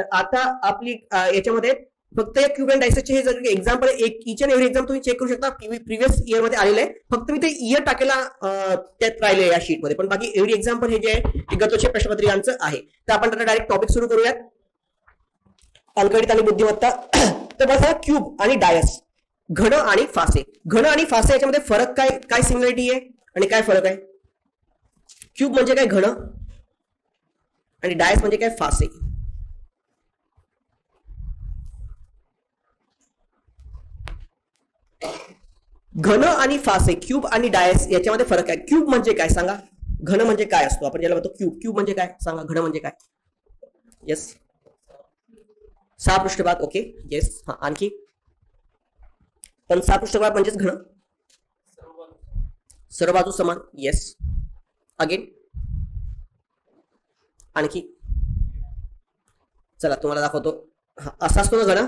तर आता आपली याच्यामध्ये फक्त एक क्यूब अँड डायसेसचे हे जर एक्झाम्पल एक इच अँड एव्हरी एक्झाम तुम्ही चेक करू शकता प्रिव्हियस इयर मध्ये आलेलं आहे. फक्त मी ते इयर टाकायला त्यात राहिले या शीट मध्ये, पण बाकी एव्हरी एक्झाम्पल हे जे आहे ते गतोचे प्रश्नपत्रिकांचं आहे. तर आपण आता डायरेक्ट टॉपिक सुरू करूयात, अंकगणित आणि बुद्धिमत्ता. तर बघा क्यूब आणि डायस, घन आणि फासे. घन आणि फासे याच्यामध्ये फरक काय, काय सिमिलरिटी आहे आणि काय फरक आहे? क्यूब म्हणजे काय घन आणि डायस म्हणजे काय फासे. घन आणि फासे, क्यूब आणि डायस याच्यामध्ये फरक आहे. क्यूब म्हणजे काय सांगा, घन म्हणजे काय असतो, आपण ज्याला म्हणतो क्यूब. क्यूब म्हणजे काय सांगा, घन म्हणजे काय? येस, 6 पृष्ठभाग. Okay, yes. हा, आणखी? पण 6 पृष्ठभाग म्हणजेच घन, सर्व बाजू समान. Yes, again. आणखी? चला तुम्हाला दाखवतो. हा, असा असतो ना घन,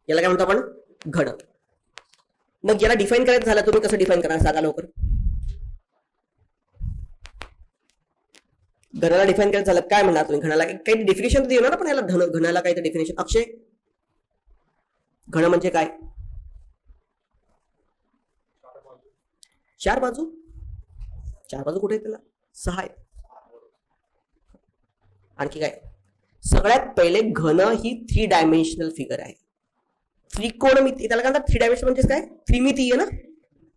याला काय म्हणतो आपण? घन. मग याला डिफाईन करायचं झालं, तुम्ही कसं डिफाईन करणार सांगा लवकर? घनाला डिफाईन करायचं झालं काय म्हणणार तुम्ही? घनाला काही डेफिनेशन देणार ना, पण याला घनाला काही डेफिनेशन. अक्षय, घन म्हणजे काय? 4 बाजू. 4 बाजू कुठे आहेत त्याला? 6 आहेत. आणखी काय? सगळ्यात पहिले घन ही 3 डायमेन्शनल फिगर आहे. त्रिकोणमिती, त्याला काय म्हणतात? 3 डायमेन्शन म्हणजे काय? त्रिमितीय ना,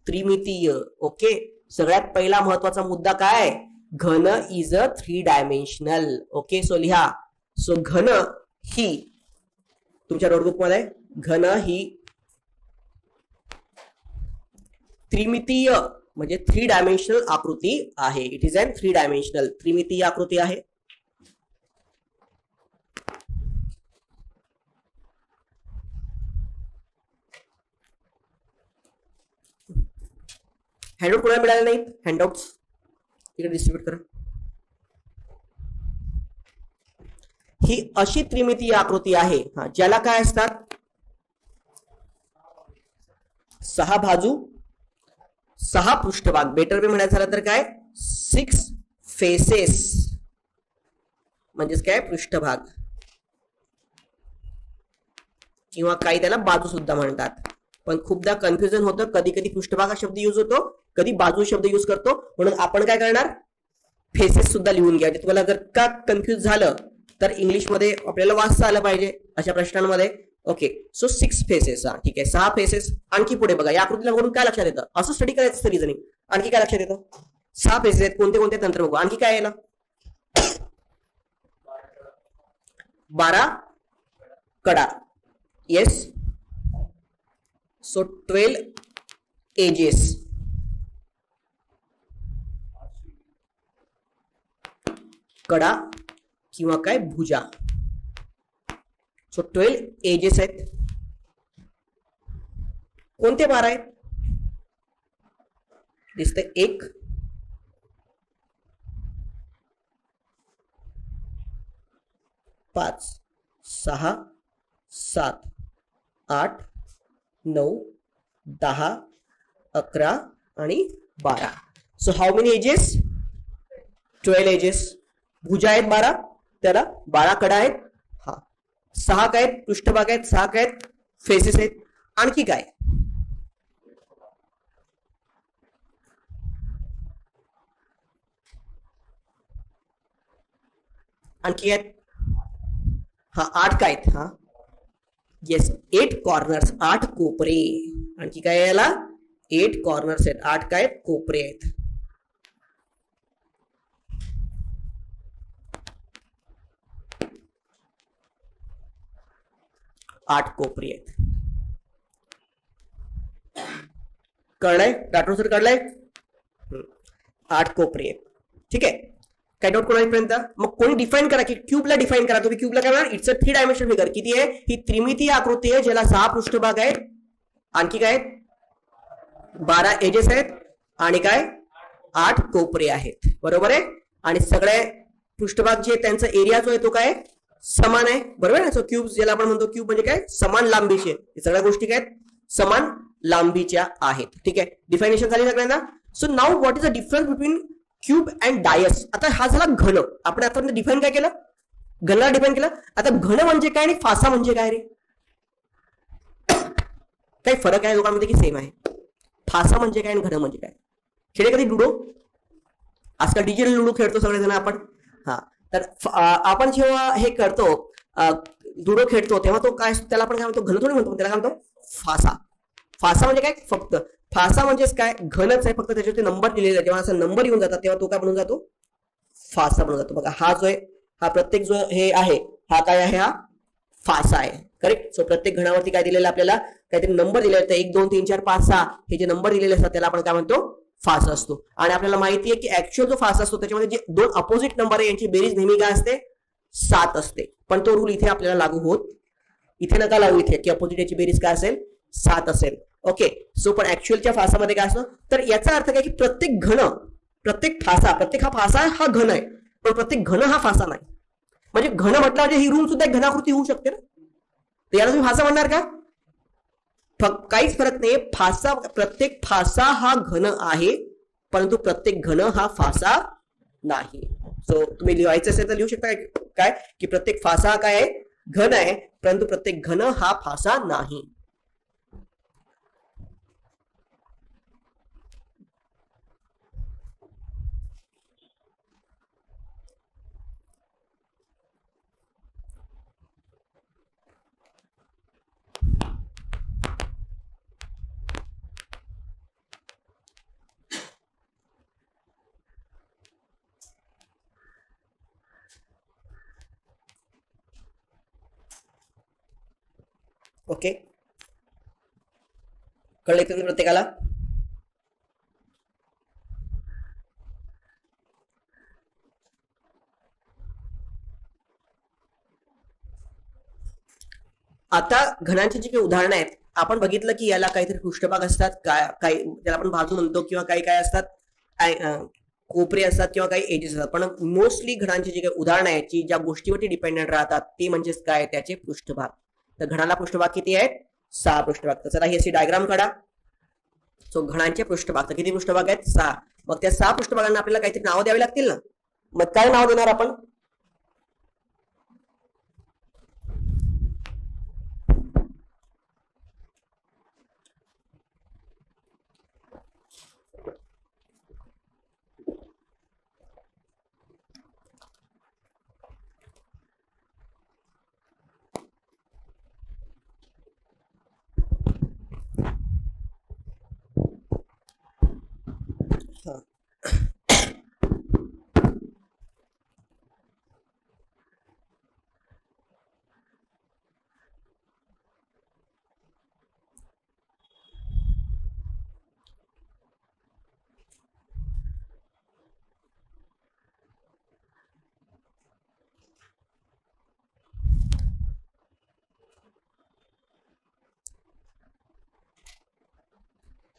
त्रिमितीय. ओके, सगळ्यात पहिला महत्वाचा मुद्दा काय? घन is a 3 dimensional. Okay, so लिहा. सो घन ही तुमच्या नोटबुक मध्ये, घन ही त्रिमितीय म्हणजे 3 डायमेन्शनल आकृती आहे. इट इज अन 3 डायमेन्शनल, त्रिमितीय आकृती आहे. हँडआउट कोणाला मिळाले नाहीत? हँडआउट्स इकडे डिस्ट्रीब्यूट करा. ही अशी त्रिमितीय आकृती आहे ज्याला काय असतात? 6 बाजू, 6 पृष्ठभाग. बेटर वे म्हणायचं झालं तर काय? 6 फेसेस म्हणजेच काय? पृष्ठभाग, किंवा काही त्याला बाजू सुद्धा म्हणतात. पण खूपदा कन्फ्युजन होतं, कधी कधी पृष्ठभाग हा शब्द यूज होतो, कधी बाजू शब्द यूज करतो. म्हणून आपण काय करणार? फेसेस सुद्धा लिहून घ्या. तुम्हाला जर का कन्फ्युज झालं तर इंग्लिशमध्ये आपल्याला वाचता आलं पाहिजे अशा प्रश्नांमध्ये. Okay, so 6 faces. ठीक आहे, 6 फेसेस. आणखी पुढे बघा, या आकृतीला बघून काय लक्षात येतं? असं स्टडी करायचं असतं रिझनिंग. आणखी काय लक्षात येतं? 6 फेसेस आहेत, कोणते कोणते तंत्र बघू. आणखी काय याला? 12 कडा. Yes, so 12 edges. कडा किंवा काय? भुजा. सो 12 एजेस आहेत. कोणते 12 आहेत? दिसतंय 1, 5, 6, 7, 8, 9, 10, 11 आणि 12. So how many edges? 12 edges. भुजा आहेत 12, त्याला 12 कडा आहेत. हा, 6 काय आहेत? पृष्ठभाग आहेत. 6 काय आहेत? फेसेस आहेत. आणखी काय? आणखी आहेत? हा, 8 काय आहेत? हा, येस, 8 कॉर्नर्स, 8 कोपरे. आणखी काय याला? 8 कॉर्नर्स आहेत. 8 काय? कोपरे आहेत. 8 कोपरी आहेत. कळलंय? राठोड सर कळलंय? 8 कोपरी आहेत. ठीक आहे, काय डाऊट कोणापर्यंत? मग कोणी डिफाईन करा की क्यूबला डिफाईन करा. तुम्ही क्यूबला काय म्हणणार? It's a 3 dimensional figure. किती आहे? ही त्रिमितीय आकृती आहे ज्याला 6 पृष्ठभाग आहेत. आणखी काय? 12 एजेस आहेत आणि काय? 8 कोपरे आहेत. बरोबर आहे. आणि सगळे पृष्ठभाग जे त्यांचा एरिया जो आहे तो काय? समान आहे. बरोबर आहे. सो क्यूब ज्याला आपण म्हणतो, क्यूब म्हणजे काय? समान लांबीचे. हे सगळ्या गोष्टी काय? समान लांबीच्या आहेत. ठीक आहे, डिफायनेशन झाली सगळ्यांना. So now what is the difference between cube and dice? आता हा झाला घन. आपण आता डिफाईन काय केलं? घनाला डिफाईन केलं. आता घन म्हणजे काय आणि फासा म्हणजे काय रे? काही फरक आहे दोघांमध्ये की सेम आहे? फासा म्हणजे काय आणि घन म्हणजे काय? खेळे कधी लुडो? आजकाल डिजिटल लुडो खेळतो सगळेजण आपण. हा, तर आपण जेव्हा हे करतो लुडो खेळतो तेव्हा तो काय, त्याला आपण काय म्हणतो? घन थोडी म्हणतो, त्याला काय म्हणतो? फासा. फासा म्हणजे काय? फक्त फासा म्हणजेच काय? घनच आहे, फक्त त्याच्यावरती नंबर दिलेला आहे. जेव्हा असा नंबर येऊन जातात तेव्हा तो काय बनून जातो? फासा बनून जातो. बघा हा जो आहे, हा प्रत्येक जो हे आहे हा काय आहे? हा फासा आहे. करेक्ट. सो प्रत्येक घनावरती काय दिलेलं आपल्याला? काहीतरी नंबर दिलेला आहे. 1 2 3 4 5 6 हे जे नंबर दिलेले असतात त्याला आपण काय म्हणतो? फासा असतो. आणि आपल्याला माहिती आहे की ऍक्च्युअल जो फासा असतो त्याच्यामध्ये जे दोन अपोजिट नंबर आहे यांची बेरीज नेहमी काय असते? 7 असते. पण तो रूल इथे आपल्याला लागू होत, इथे नका लागू इथे, की अपोजिट याची बेरीज काय असेल? 7 असेल. ओके. सो पण ऍक्च्युअलच्या फासामध्ये काय असतं? तर याचा अर्थ काय की प्रत्येक घन, प्रत्येक फासा, प्रत्येक हा फासा हा घन आहे, पण प्रत्येक घन हा फासा नाही. म्हणजे घन म्हटलं म्हणजे ही रूम सुद्धा एक घनाकृती होऊ शकते ना, तर याला तुम्ही फासा म्हणणार का? काहीच फरक नाही. फासा, प्रत्येक फासा हा घन आहे, परंतु प्रत्येक घन हा फासा नाही. सो तुम्ही लिहायचं असेल तर लिहू शकता काय की प्रत्येक फासा काय आहे? घन आहे, परंतु प्रत्येक घन हा फासा नाही. ओके, कळलं तुम्ही प्रत्येकाला? आता घनांची जी काही उदाहरणं आहेत आपण बघितलं की याला काहीतरी पृष्ठभाग असतात, काही त्याला आपण बाजू म्हणतो, किंवा काही काय असतात, कोपरे असतात, किंवा काही एजेस असतात. पण मोस्टली घनांची जी काही उदाहरणं आहेत जी ज्या गोष्टीवरती डिपेंडेंट राहतात ते म्हणजेच काय? त्याचे पृष्ठभाग. तर घनाला पृष्ठभाग किती आहेत? 6 पृष्ठभाग. तर चला ही अशी डायग्राम काढा. सो घनांचे पृष्ठभाग, तर किती पृष्ठभाग आहेत? 6. मग त्या 6 पृष्ठभागांना आपल्याला काहीतरी नाव द्यावी लागतील ना. मग काय नाव देणार आपण?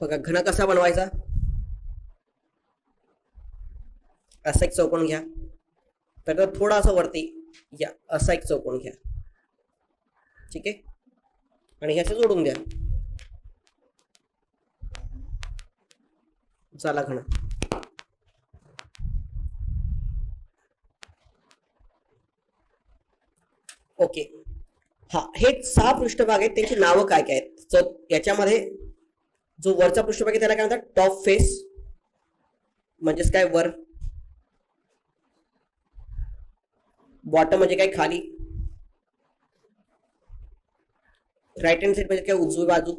बघा घन कसा बनवायचा? असा एक चौकोन घ्या, तर थोडासा वरती या असा एक चौकोन घ्या. ठीक आहे, आणि ह्याचे जोडून द्या. झाला घन. ओके. हा, हे 6 पृष्ठभाग आहेत, त्यांची नावं काय काय आहेत? तर याच्यामध्ये जो वरचा पृष्ठभाग आहे त्याला काय म्हणतात? टॉप फेस, म्हणजेच काय? वर. बॉटम म्हणजे काय? खाली. राईट हँड साइड म्हणजे काय? उजवी बाजू.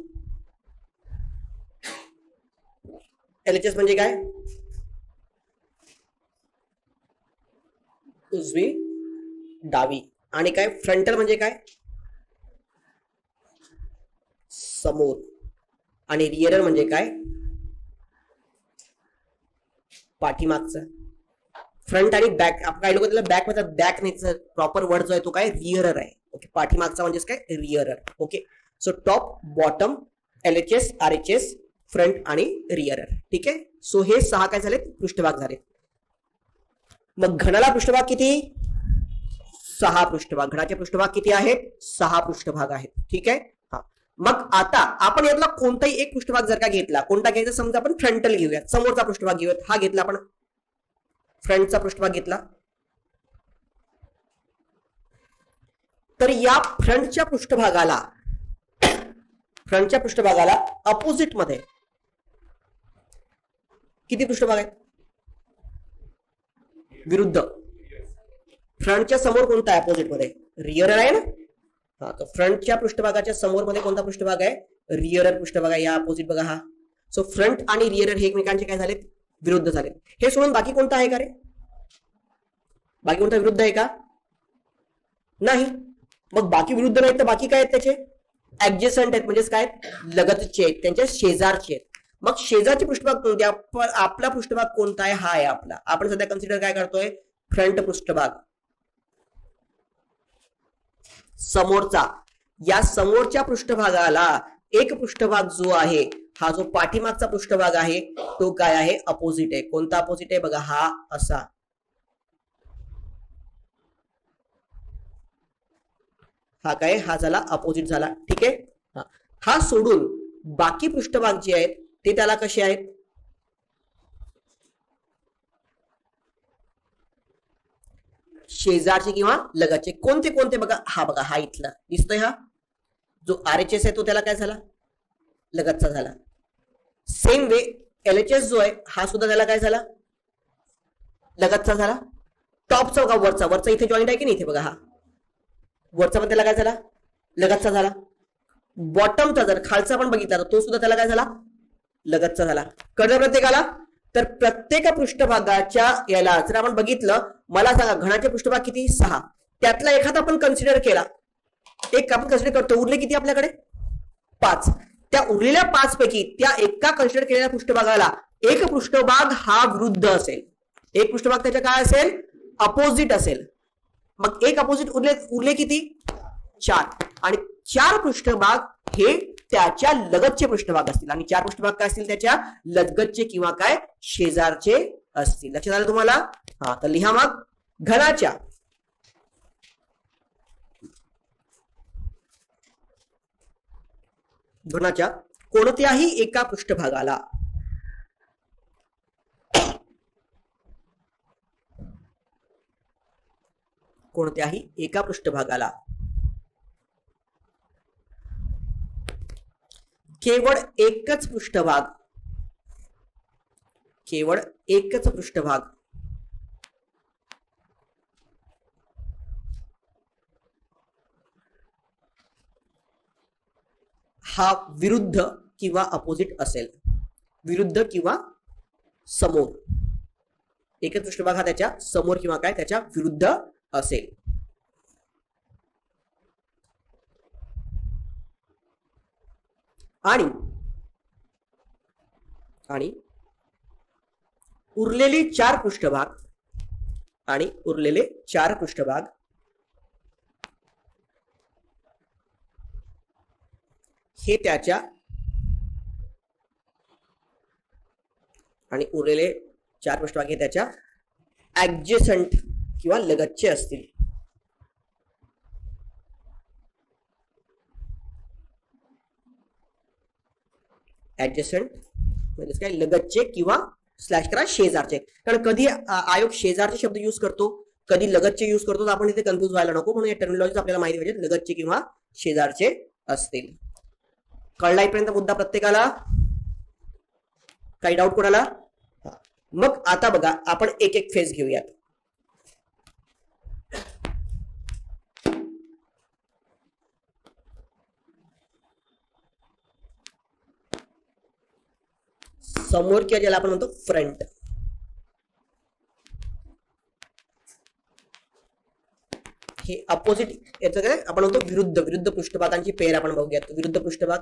एलएचएस म्हणजे काय? उजवी डावी. आणि काय? फ्रंटल म्हणजे काय? समोर. आणि रिअरर म्हणजे काय? पाठीमागचं. फ्रंट आणि बॅक, आपण काही लोक त्याला बॅक म्हणतात, बॅक नाही, प्रॉपर वर्ड जो आहे तो काय? रिअरर आहे. ओके, पाठीमागचा म्हणजेच काय? Rear. Okay. So top, bottom, LHS, RHS, front आणि रिअरर. ठीक आहे. सो हे 6 काय झाले? पृष्ठभाग झाले. मग घनाला पृष्ठभाग किती? 6 पृष्ठभाग. घनाचे पृष्ठभाग किती आहेत? 6 पृष्ठभाग आहेत. ठीक आहे. हा, मग आता आपण यातला कोणताही एक पृष्ठभाग जर का घेतला, कोणता घ्यायचा? समजा आपण फ्रंटल घेऊयात, समोरचा पृष्ठभाग घेऊयात. हा घेतला आपण, फ्रंटचा पृष्ठभाग घेतला. तर या फ्रंटच्या पृष्ठभागाला अपोजिट मध्ये किती पृष्ठभाग आहेत? विरुद्ध. फ्रंटच्या समोर कोणता आहे अपोजिट मध्ये? रिअर आहे ना. हा, तर फ्रंटच्या पृष्ठभागाच्या समोर मध्ये कोणता पृष्ठभाग आहे? रिअर पृष्ठभाग आहे. या अपोजिट बघा हा. सो फ्रंट आणि रिअर हे एकमेकांचे काय झालेत? विरुद्ध झालेत. हे सोडून बाकी कोणता आहे का रे? बाकी कोणता विरुद्ध आहे का? नाही. मग बाकी विरुद्ध नाहीत तर बाकी काय आहेत त्याचे? ऍडजस्टंट आहेत, म्हणजेच काय? लगतचे आहेत, त्यांच्या शेजारचे आहेत. मग शेजारचे पृष्ठभाग कोणते? आपला पृष्ठभाग कोणता आहे? हा आहे आपला. आपण सध्या कन्सिडर काय करतोय? फ्रंट पृष्ठभाग. समोरचा. या समोरच्या पृष्ठभागाला एक पृष्ठभाग जो आहे, हा जो पाठीमागचा पृष्ठभाग आहे तो काय आहे? अपोजिट आहे. कोणता अपोजिट आहे? बघा हा असा. हा काय? हा झाला अपोजिट झाला. ठीक आहे. हा सोडून बाकी पृष्ठभाग जे आहेत ते त्याला कसे आहेत? शेजारचे किंवा लगतचे. कोणते कोणते? बघा हा. बघा हा इथला दिसतोय. हा जो RHS आहे तो त्याला काय झाला? लगतचा झाला. सेम वे LHS जो आहे हा सुद्धा त्याला काय झाला? लगतचा झाला. टॉपचा बघा, वरचा इथे जॉईंट आहे की नाही? इथे बघा हा वरचा पण त्याला काय झाला? लगतचा झाला. बॉटमचा जर खालचा पण बघितला तर तो सुद्धा त्याला काय झाला? लगतचा झाला. कळलं प्रत्येकाला? तर प्रत्येक पृष्ठभागाच्या याला जर आपण बघितलं, मला सांगा घनाचे पृष्ठभाग किती? 6. त्यातला एखादा आपण कन्सिडर केला, एक आपण कन्सिडर करतो, उरले किती आपल्याकडे? 5. त्या उरलेल्या 5 पैकी त्या एका कन्सिडर केलेल्या पृष्ठभागाला एक पृष्ठभाग हा विरुद्ध असेल, एक पृष्ठभाग त्याच्या काय असेल? अपोजिट असेल. मग एक अपोजिट उरले किती? 4. आणि 4 पृष्ठभाग हे त्याच्या लगतचे पृष्ठभाग असतील. आणि 4 पृष्ठभाग काय असतील? त्याच्या लगतचे किंवा काय? शेजारचे असतील. लक्षात आलं तुम्हाला? हा, तर लिहा मग. घनाच्या कोणत्याही एका पृष्ठभागाला केवळ एकच पृष्ठभाग हा विरुद्ध किंवा अपोजिट असेल. विरुद्ध किंवा समोर. एकच पृष्ठभाग हा त्याच्या समोर किंवा काय? त्याच्या विरुद्ध असेल. आणि उरलेले 4 पृष्ठभाग हे त्याच्या ऍडजसंट किंवा लगतचे असतील. ऍडजसंट म्हणजे काय? लगतचे किंवा स्लॅश करा शेजारचे. कारण कधी आयोग शेजारचे शब्द यूज करतो, कधी लगतचे यूज करतो, तर आपण इथे कन्फ्युज व्हायला नको, म्हणून या टर्मिनॉलॉजी आपल्याला माहिती पाहिजे. लगतचे किंवा शेजारचे असतील. कळला इथपर्यंत मुद्दा प्रत्येकाला? काही डाऊट कोणाला? मग आता बघा आपण एक एक फेज घेऊयात. समोर किंवा ज्याला आपण म्हणतो फ्रंट. हे अपोजिट याचं काय आपण म्हणतो? विरुद्ध पृष्ठभागांची पेर आपण बघूयात. विरुद्ध पृष्ठभाग.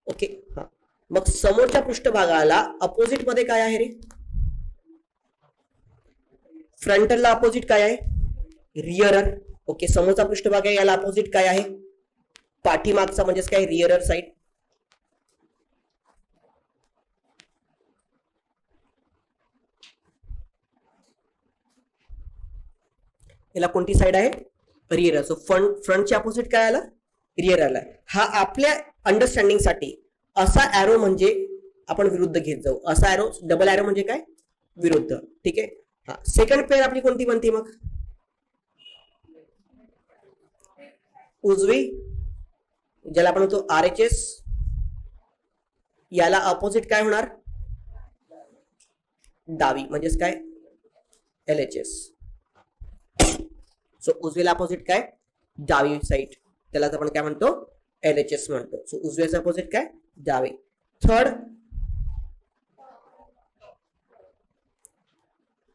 ओके. हा, मग समोरच्या पृष्ठभागाला अपोजिट मध्ये काय आहे रे? फ्रंटला अपोजिट काय आहे? रिअरर. ओके. समोरचा पृष्ठभाग आहे, याला अपोजिट काय आहे? पाठीमागचा म्हणजेच काय? रिअरर साइड. याला कोणती साइड आहे? रिअर. सो फ्रंटच्या अपोजिट काय आला? रिअर आला. हा आपल्या अंडरस्टँडिंग साठी असा एरो म्हणजे आपण विरुद्ध घेत जाऊ. असा एरो, डबल एरो म्हणजे काय, विरुद्ध. ठीक आहे. हा, सेकंड पेअर आपली कोणती बनते मग, उजवी, ज्याला आपण म्हणतो RHS. याला अपोजिट काय होणार, डावी, म्हणजेच काय LHS. सो उजवीला अपोजिट काय, डावी साईड, त्याला आपण काय म्हणतो, LHS म्हणतो. सो उजव्याचा अपोजिट काय, डावी. थर्ड,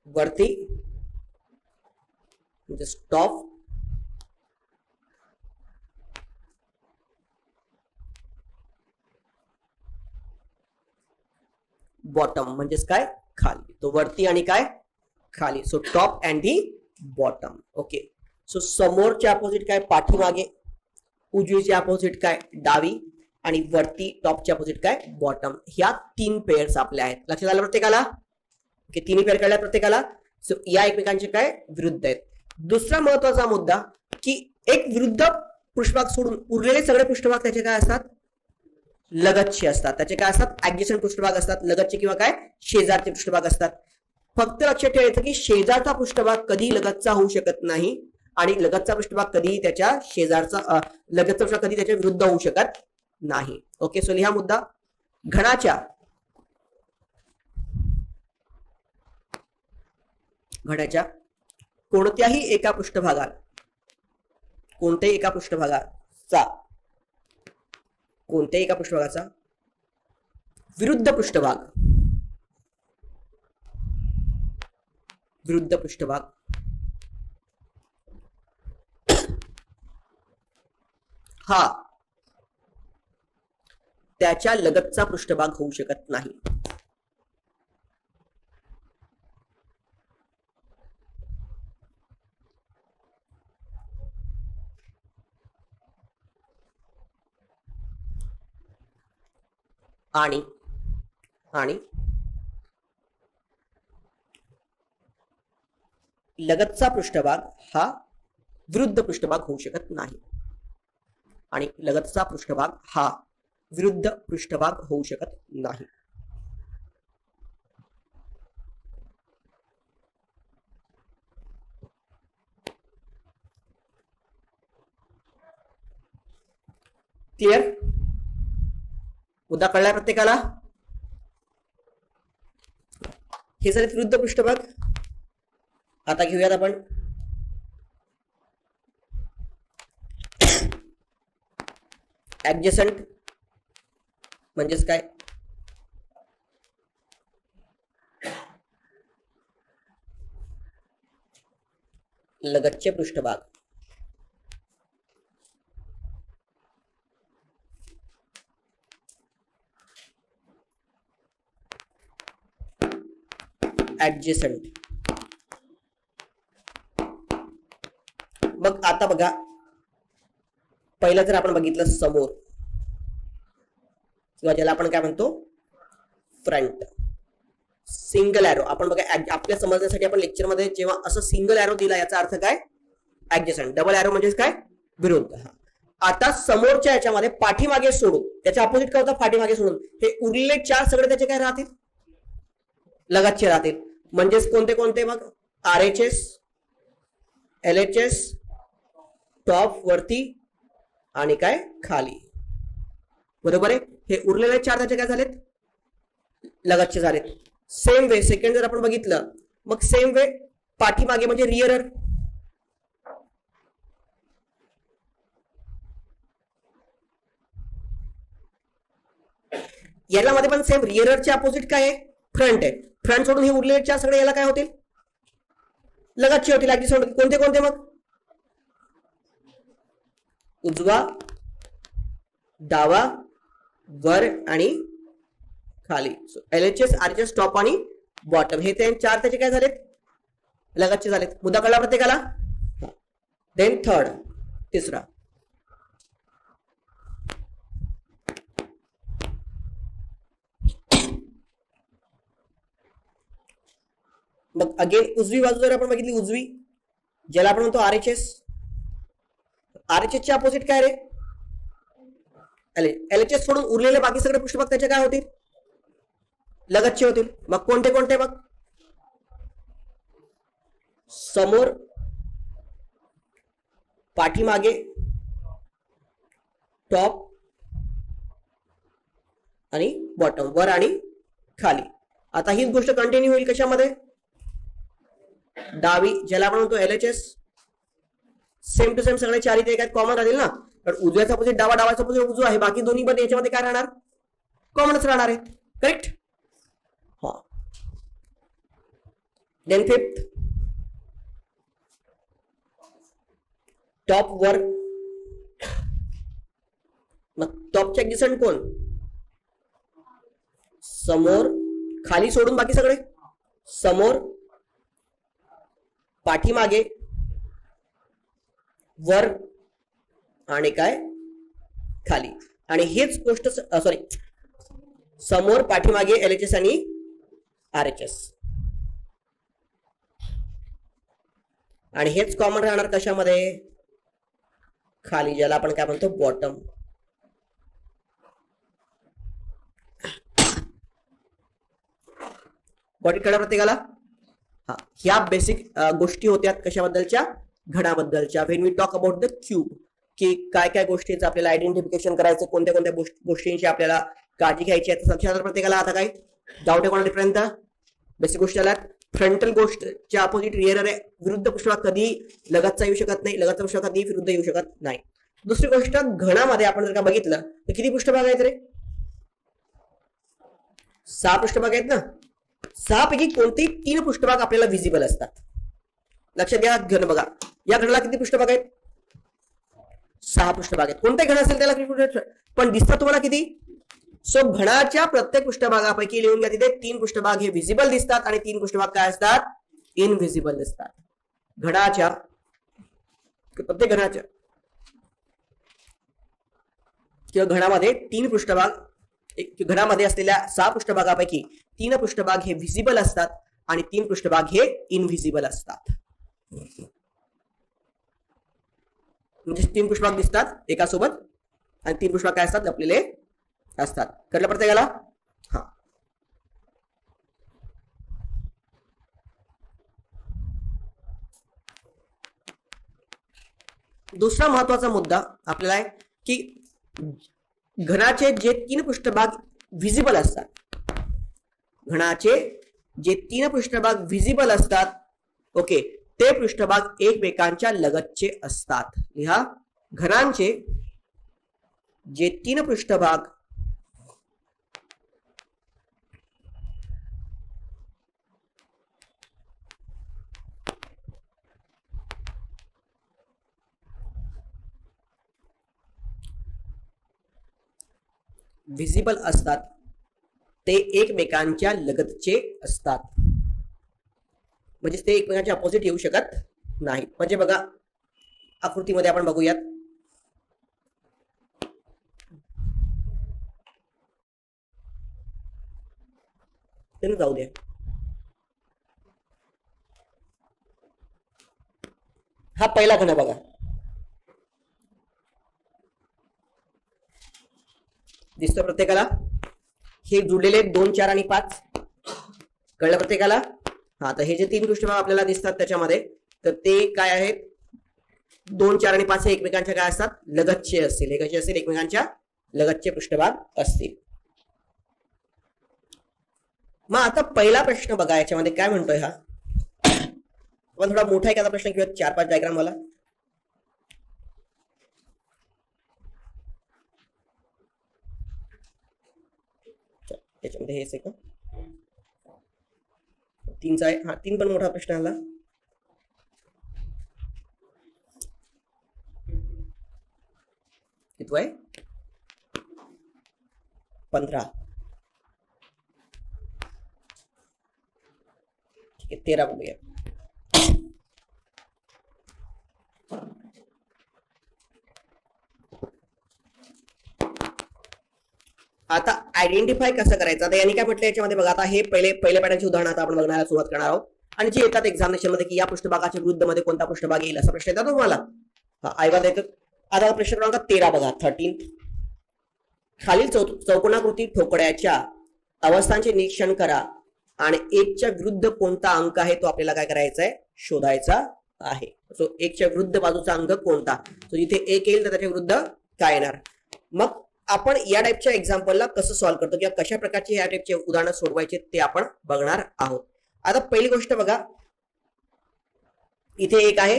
वरती म्हणजे टॉप. बॉटम म्हणजेच काय, खाली. तो वरती आणि काय, खाली. So top and the bottom. Okay. So समोरच्या अपोजिट काय, पाठीमागे. उजवीचे अपोजिट काय, डावी. आणि वरती टॉपच्या अपोजिट काय, बॉटम. ह्या 3 पेअर्स आपल्या आहेत. लक्षात आलं प्रत्येकाला. ओके, 3 पेअर कळल्या प्रत्येकाला. सो या एकमेकांचे काय, विरुद्ध आहेत. दुसरा महत्वाचा मुद्दा की एक विरुद्ध पृष्ठभाग सोडून उरलेले सगळे पृष्ठभाग त्याचे काय असतात, लगतचे असतात. त्याचे काय असतात, ऍडजस्टंट पृष्ठभाग असतात. लगतचे किंवा काय, शेजारचे पृष्ठभाग असतात. फक्त लक्षात ठेवायचं की शेजारचा पृष्ठभाग कधी लगतचा होऊ शकत नाही आणि लगतचा पृष्ठभाग कधी त्याच्या शेजारचा, लगतचा पृष्ठभाग कधी त्याच्या विरुद्ध होऊ शकत नाही. ओके. सो लिहा मुद्दा, घणाच्या कोणत्याही एका पृष्ठभागाला, कोणत्याही एका पृष्ठभागाचा विरुद्ध पृष्ठभाग हा त्याच्या लगतचा पृष्ठभाग होऊ शकत नाही. आणि लगतचा पृष्ठभाग हा विरुद्ध पृष्ठभाग होऊ शकत नाही. आणि लगतचा पृष्ठभाग हा विरुद्ध पृष्ठभाग होऊ शकत नाही. क्लिअर. मुद्दा कळलाय प्रत्येकाला. हे झाले विरुद्ध पृष्ठभाग. आता घेऊयात आपण ऍडजसंट म्हणजेच काय, लगतचे पृष्ठभाग. ऍडजसंट. मग आता बघा, पहिलं जर आपण बघितलं समोर किंवा ज्याला आपण काय म्हणतो फ्रंट, सिंगल एरो. आपण बघा आपल्या समजण्यासाठी आपण लेक्चर मध्ये जेव्हा असं सिंगल एरो दिला याचा अर्थ काय, ऍडजसंट. डबल एरो म्हणजे काय, विरुद्ध. आता समोरच्या याच्यामध्ये पाठीमागे सोडून, त्याच्या अपोजिट काय होतं, पाठीमागे सोडून हे उरलेले 4 सगळे त्याचे काय राहतील, लगतचे राहतील. म्हणजेच कोणते कोणते मग, RHS, LHS, टॉप वरती आणि काय खाली. बरोबर आहे. हे उरलेले 4 त्याचे काय झालेत, लगतचे झालेत. सेम वे सेकंड जर आपण बघितलं, मग सेम वे पाठीमागे म्हणजे रिअरर. याला मध्ये पण सेम, रिअररच्या अपोजिट काय आहे, फ्रंट आहे. फ्रंट सोडून हे उरलेले 4 सगळे याला काय होतील, लगतचे होतील. ऍडजसंट कोणते कोणते मग, उजवा, डावा, वर आणि खाली. LHS, RHS, टॉप आणि बॉटम हे 4 त्याचे काय झालेत, लगतचे झालेत. मुद्दा कळला प्रत्येकाला. देन थर्ड, तिसरा, मग अगेन उजवी बाजू जर आपण बघितली, उजवी ज्याला आपण म्हणतो RHS. RHS चे अपोजिट काय रे, LHS सोडून उरलेले बाकी सगळे पृष्ठभाग त्याचे काय होतील, लगतचे होतील. मग कोणते कोणते? मग समोर, पाठीमागे, टॉप आणि बॉटम, वर आणि खाली. आता हीच गोष्ट कंटिन्यू होईल कशामध्ये? डावी, ज्याला आपण म्हणतो LHS. सेम टू सेम सगळे चार इथे कॉमन राहतील ना. तर उजव्याचा अपोजिट डावा, डावाचा अपोजिट उजवा आहे. बाकी दोन्ही पण याच्यामध्ये काय राहणार? कॉमनच राहणार आहे. करेक्ट. हा. देन फिफ्थ, टॉप वर. मग टॉपचे ऍडजसंट कोण? समोर, खाली सोडून बाकी सगळे. समोर, पाठीमागे, वर आणि काय? खाली. आणि हेच गोष्ट सॉरी, समोर, पाठीमागे, LHS आणि RHS. आणि हेच कॉमन राहणार कशामध्ये? खाली, ज्याला आपण काय म्हणतो? बॉटम. गॉट कळलं प्रत्येकाला? हा, ह्या बेसिक गोष्टी होत्या कशाबद्दलच्या? घडाबद्दलच्या. When we talk about the cube, की काय काय गोष्टींचं आपल्याला आयडेंटिफिकेशन करायचं, कोणत्या कोणत्या गोष्टींची आपल्याला काळजी घ्यायची आहे. लक्षात प्रत्येकाला? आता काय डाऊट आहे कोणाला डिफरंट? बेसिक गोष्टी आल्यात. फ्रंटल गोष्टच्या अपोजिट रिअर अरे, विरुद्ध पृष्ठभाग कधी लगतचा येऊ शकत नाही, लगतचा पृष्ठभाग कधी विरुद्ध येऊ शकत नाही. दुसरी गोष्ट, घणामध्ये आपण जर का बघितलं तर किती पृष्ठभाग आहेत रे? 6 पृष्ठभाग आहेत ना. 6 पैकी कोणतेही 3 पृष्ठभाग आपल्याला विजिबल असतात. लक्षात घ्या. घन बघा, या घनाला किती पृष्ठभाग आहेत? 6 पृष्ठभाग आहेत. कोणते घन असेल त्याला पण दिसतात तुम्हाला किती? सो घनाच्या प्रत्येक पृष्ठभागापैकी लिहून घ्या तिथे 3 पृष्ठभाग हे विजिबल दिसतात आणि 3 पृष्ठभाग काय असतात? इनव्हिजिबल दिसतात. घनाच्या प्रत्येक घनाच्या किंवा घनामध्ये 3 पृष्ठभाग, घनामध्ये असलेल्या 6 पृष्ठभागापैकी 3 पृष्ठभाग हे व्हिजिबल असतात आणि 3 पृष्ठभाग हे इनव्हिजिबल असतात. म्हणजे 3 पृष्ठभाग दिसतात एकासोबत आणि 3 पृष्ठभाग काय असतात? लपलेले असतात. कळलं प्रत्येकाला? हा. दुसरा महत्वाचा मुद्दा आपल्याला आहे की घनाचे जे 3 पृष्ठभाग व्हिजिबल असतात, घनाचे जे 3 पृष्ठभाग व्हिजिबल असतात, ओके, ते पृष्ठभाग एकमेकांच्या लगतचे असतात. लिहा, घनांचे जे 3 पृष्ठभाग व्हिजिबल असतात ते एकमेकांच्या लगतचे असतात. म्हणजे ते एकमेकांच्या अपोजिट येऊ शकत नाहीत. म्हणजे बघा, आकृतीमध्ये आपण बघूयात. जाऊ द्या. हा पहिला घन बघा, दिसतो प्रत्येकाला? हे जुळलेले 2, 4 आणि 5. कळलं प्रत्येकाला? हा, तर हे जे 3 पृष्ठभाग आपल्याला दिसतात त्याच्यामध्ये, तर ते काय आहेत? 2, 4 आणि 5 हे एकमेकांच्या काय असतात? लगतचे असतील. हे कसे असतील? एकमेकांच्या लगतचे पृष्ठभाग असतील. मग आता पहिला प्रश्न बघा, याच्यामध्ये काय म्हणतोय हा? आपण थोडा मोठा एखादा प्रश्न घेऊया, 4-5 डायग्राम वाला. याच्यामध्ये हेच आहे का? 3चा आहे. हा, 3 पण मोठा प्रश्न आला. किती आहे? 15. ठीक आहे, 13 बघूया. आता आयडेंटिफाय कसं करायचं? आता यांनी काय म्हटलं याच्यामध्ये बघा, आता हे पहिल्या पॅटर्नची उदाहरण आता आपण बघण्याला सुरुवात करणार आहोत. आणि जे येतात एक्झामिनेशन मध्ये की या पृष्ठभागाच्या विरुद्ध मध्ये कोणता पृष्ठभाग येईल असा प्रश्न येतात तुम्हाला. आयवा देतात. आता प्रश्न क्रमांक 13 बघा, 13. खालील चौकोनाकृती ठोकळ्याच्या अवस्थांचे निरीक्षण करा आणि 1च्या विरुद्ध कोणता अंक आहे तो आपल्याला काय करायचा आहे, शोधायचा आहे. सो 1च्या विरुद्ध बाजूचा अंक कोणता, तो जिथे 1 येईल तर त्याच्या विरुद्ध काय येणार. मग आपण या टाइपच्या एक्झाम्पलला कसं सॉल्व्ह करतो किंवा कशा प्रकारचे या टाइपचे उदाहरण सोडवायचे ते आपण बघणार आहोत. आता पहिली गोष्ट बघा, इथे 1 आहे,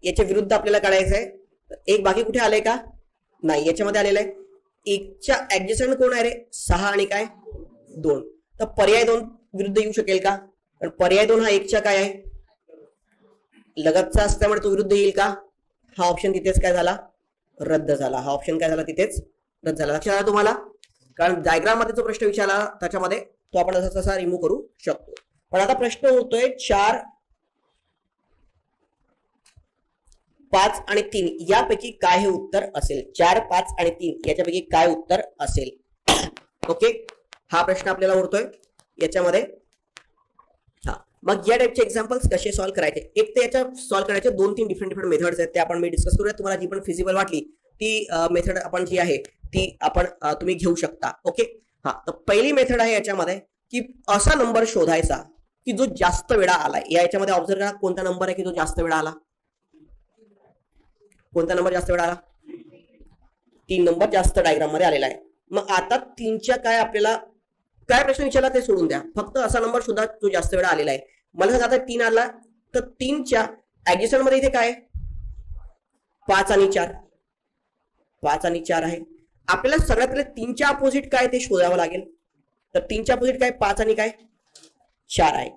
याच्या विरुद्ध आपल्याला काढायचं आहे. 1 बाकी कुठे आलंय का, नाही, याच्यामध्ये आलेलं आहे. 1च्या ऍडजस्टंट कोण आहे रे, 6 आणि काय 2. तर पर्याय 2 विरुद्ध येऊ शकेल का, कारण पर्याय 2 हा 1च्या काय आहे, लगतचा असल्यामुळे तो विरुद्ध येईल का. हा ऑप्शन तिथेच काय झाला, रद्द झाला. हा ऑप्शन काय झाला, तिथेच रद्द झाला. लक्षात आलं तुम्हाला, कारण डायग्राम मध्ये जो प्रश्न विचारला त्याच्यामध्ये तो आपण असा तसा रिमूव्ह करू शकतो. पण आता प्रश्न होतोय 4, 5 आणि 3 यापैकी काय हे उत्तर असेल. 4, 5 आणि 3 याच्यापैकी काय उत्तर असेल. ओके, हा प्रश्न आपल्याला उरतोय याच्यामध्ये. हा, मग या टाइपचे एक्झाम्पल्स कसे सॉल्व्ह करायचे, एक तर याच्या सॉल्व्ह करायचे 2-3 डिफरंट मेथड्स आहेत, ते आपण मी डिस्कस करूया. तुम्हाला जी पण फिजिबल वाटली ती मेथड आपण जी आहे ती आपण तुम्ही घेऊ शकता. ओके, हा, तर पहिली मेथड आहे याच्यामध्ये की असा नंबर शोधायचा की जो जास्त वेळा आलाय. याच्यामध्ये ऑब्झर्व करा कोणता नंबर आहे की जो जास्त वेळा आला. कोणता नंबर जास्त वेळा आला, 3 नंबर जास्त डायग्राम मध्ये आलेला आहे. मग आता 3च्या काय आपल्याला काय प्रश्न विचारला ते सोडून द्या, फक्त असा नंबर शोधा जो जास्त वेळा आलेला आहे. मला सांगा आता 3 आला, तर 3च्या ऍडजस्टंट मध्ये इथे काय 5 आणि 4, 5 आणि 4 आहे. आपल्याला सगळ्यात पहिले 3च्या अपोजिट काय ते शोधावं लागेल. तर 3च्या अपोजिट काय 5 आणि काय 4 आहे.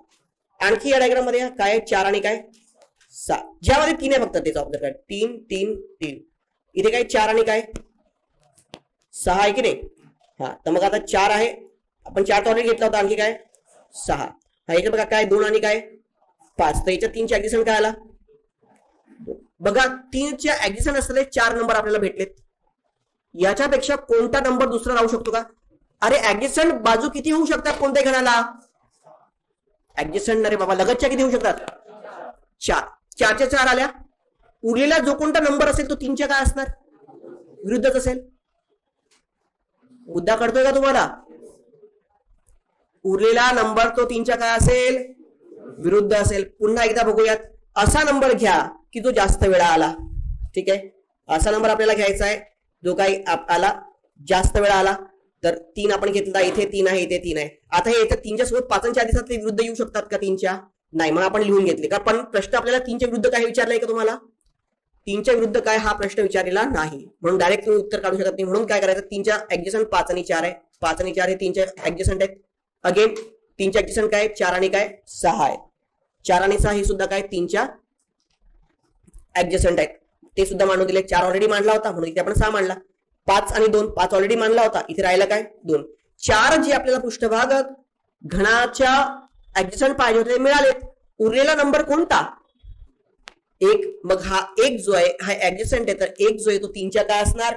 आणखी या डायग्राम मध्ये काय 4 आणि काय 6, ज्यामध्ये 3 आहे फक्त त्याचा ऑब्झर्व करा. 3 3 3, इथे काय 4 आणि काय 6 आहे की नाही. हा, तर मग आता 4 आहे, आपण 4 ऑलरेडी घेतला होता, आणखी काय 6. हा, याच्यात बघा काय 2 आणि काय 5, तर याच्या 3च्या ऍडजस्टंट काय आला. बघा 3च्या ऍडजस्टंट असलेले 4 नंबर आपल्याला भेटलेत. याच्यापेक्षा कोणता नंबर दुसरा राहू शकतो का. अरे ऍडजस्टंट बाजू किती होऊ शकतात कोणत्या गणाला, ऍडजस्टंट अरे बाबा लगतच्या किती होऊ शकतात 4. 4च्या 4 आल्या, उरलेला जो कोणता नंबर असेल तो 3च्या काय असणार, विरुद्धच असेल. मुद्दा कळतोय का तुम्हाला, उरलेला नंबर तो 3च्या काय असेल, विरुद्ध असेल. पुन्हा एकदा बघूयात, असा नंबर घ्या की जो जास्त वेळा आला. ठीक आहे, असा नंबर आपल्याला घ्यायचा आहे जो काही आला जास्त वेळा आला. तर 3 आपण घेतला, इथे 3 आहे, इथे 3 आहे. आता हे 3च्या सोबत 5 आणि 4 दिवसात विरुद्ध येऊ शकतात का 3च्या, नाही, मग आपण लिहून घेतले का. पण प्रश्न आपल्याला 3च्या विरुद्ध काय विचारलाय का तुम्हाला, 3च्या विरुद्ध काय हा प्रश्न विचारलेला नाही, म्हणून डायरेक्ट तुम्ही उत्तर काढू शकत नाही. म्हणून काय करायचं, 3च्या ऍडजस्टंट 5 आणि 4 आहे, 5 आणि 4 हे 3च्या ऍडजस्टंट आहेत. अगेन 3च्या ऍडजस्टंट काय 4 आणि काय 6 आहे. 4 आणि 6 ही सुद्धा काय 3च्या ऍडजस्टंट आहेत, ते सुद्धा मांडून दिले. 4 ऑलरेडी मांडला होता म्हणून इथे आपण 6 मांडला. 5 आणि 2, 5 ऑलरेडी मांडला होता, इथे राहिला काय 2. 4 जे आपल्याला पृष्ठभाग घणाच्या ऍडजस्टंट पाहिजे होते ते मिळालेत. उरलेला नंबर कोणता 1. मग हा 1 जो आहे हा ऍडजस्टंट आहे, तर 1 जो आहे तो 3च्या काय असणार,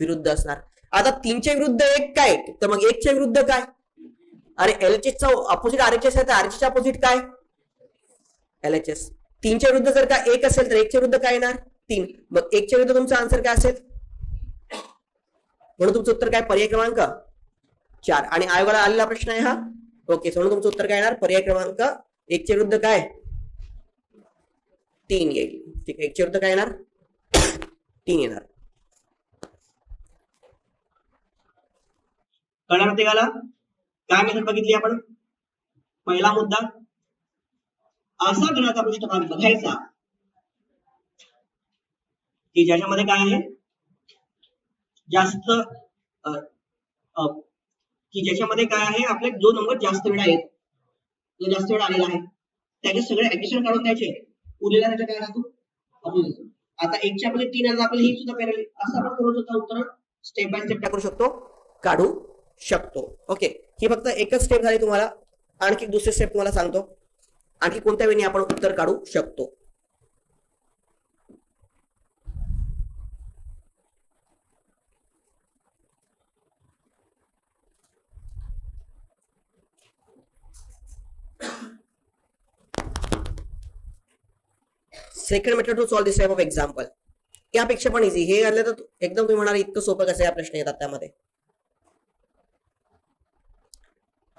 विरुद्ध असणार. आता 3च्या विरुद्ध 1 काय, तर मग 1च्या विरुद्ध काय, अरे एलएचएसचा अपोजिट आरएचएस आहे, तर आरएचएसच्या अपोजिट काय एलएचएस. 3च्या विरुद्ध जर का 1 असेल तर 1च्या विरुद्ध काय येणार 3. मग 1च्या विरुद्ध तुमचा आन्सर काय असेल, म्हणून तुमचं उत्तर काय पर्याय क्रमांक 4. आणि आयोगाला आलेला प्रश्न आहे हा. ओके, म्हणून तुमचं उत्तर काय येणार, पर्याय क्रमांक 1च्या विरुद्ध काय 3 येईल. ठीक आहे, 1च्या विरुद्ध काय येणार 3 येणार. कळलं प्रत्येकाला. काय मेथड बघितली आपण. पहिला मुद्दा, असा घनाचा पृष्ठभाग बघायचा की ज्याच्यामध्ये काय आहे जास्त की ज्याच्यामध्ये काय आहे आपले जो नंबर जास्त वेळा येतो, जो जास्त वेळा आलेला आहे त्याचे सगळे ऍडिशन काढून द्यायचे, उरलेला त्याच्या काय असतो अपोजिट. आता 1च्या मध्ये 3 आणि आपल्याला ही सुद्धा पॅरलल असं आपण करू शकतो, उत्तर स्टेप बाय स्टेप टाकू शकतो, काढू शकतो. ओके, ही फक्त एकच स्टेप झाली. तुम्हाला आणखी दुसरी स्टेप तुम्हाला सांगतो, आणखी कोणत्या वेळी आपण उत्तर काढू शकतो. Second method to solve this type of example. यापेक्षा पण इझी. हे आलं तर एकदम तुम्ही म्हणाल इतकं सोपं कसं या प्रश्न येतात त्यामध्ये.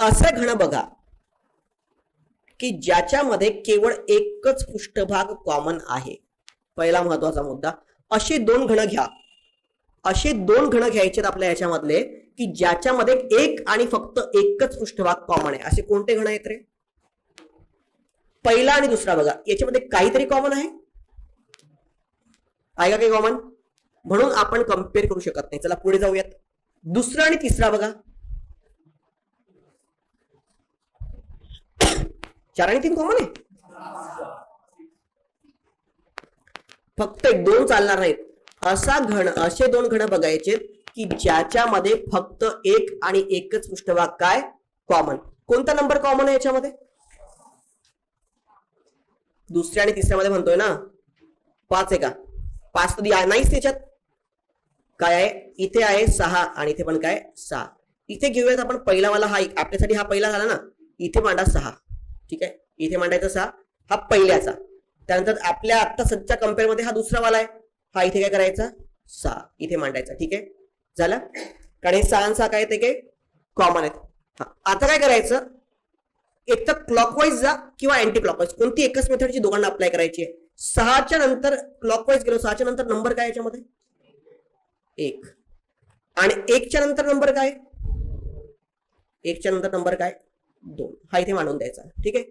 असं घन बघा की ज्याच्यामध्ये केवळ एकच पृष्ठभाग कॉमन आहे. पहिला महत्वाचा मुद्दा. असे दोन घन घ्या, असे दोन घन घ्यायचे आपल्या याच्यामधले की ज्याच्यामध्ये एक आणि फक्त एकच पृष्ठभाग कॉमन आहे. असे कोणते घन आहेत रे? पहिला आणि दुसरा बघा, याच्यामध्ये काहीतरी कॉमन आहे का काही कॉमन? म्हणून आपण कम्पेअर करू शकत नाही. चला पुढे जाऊयात. दुसरा आणि तिसरा बघा, 4 आणि 3 कॉमन आहे. फक्त 2 चालणार नाहीत. असा घन, असे दोन घन बघायचे की ज्याच्यामध्ये फक्त एक आणि एकच पृष्ठभाग काय कॉमन. कोणता नंबर कॉमन आहे याच्यामध्ये? दुसऱ्या आणि तिसऱ्यामध्ये म्हणतोय ना 5 आहे का? 5 तर नाहीच त्याच्यात. काय आहे? इथे आहे 6 आणि इथे पण काय 6. इथे घेऊयात आपण पहिलावाला. हा आपल्यासाठी हा पहिला झाला ना, इथे मांडा 6. ठीक आहे, इथे मांडायचा 6, हा पहिल्याचा. त्यानंतर आपल्या आता सध्याच्या कम्पेअर मध्ये हा दुसरा वाला आहे, हा इथे काय करायचा 6 इथे मांडायचा. ठीक आहे, झालं. कारण हे 6 आणि 6 काय ते काय कॉमन आहेत. हा, आता काय करायचं, एक तर क्लॉकवाईज जा किंवा अँटी क्लॉकवाईज, कोणती एकच मेथडची दोघांना अप्लाय करायची आहे. 6च्या नंतर क्लॉकवाईज गेलो, 6च्या नंतर नंबर काय याच्यामध्ये 1 आणि 1च्या नंतर नंबर काय, 1च्या नंतर नंबर काय 2. हा इथे मांडून द्यायचा. ठीक आहे.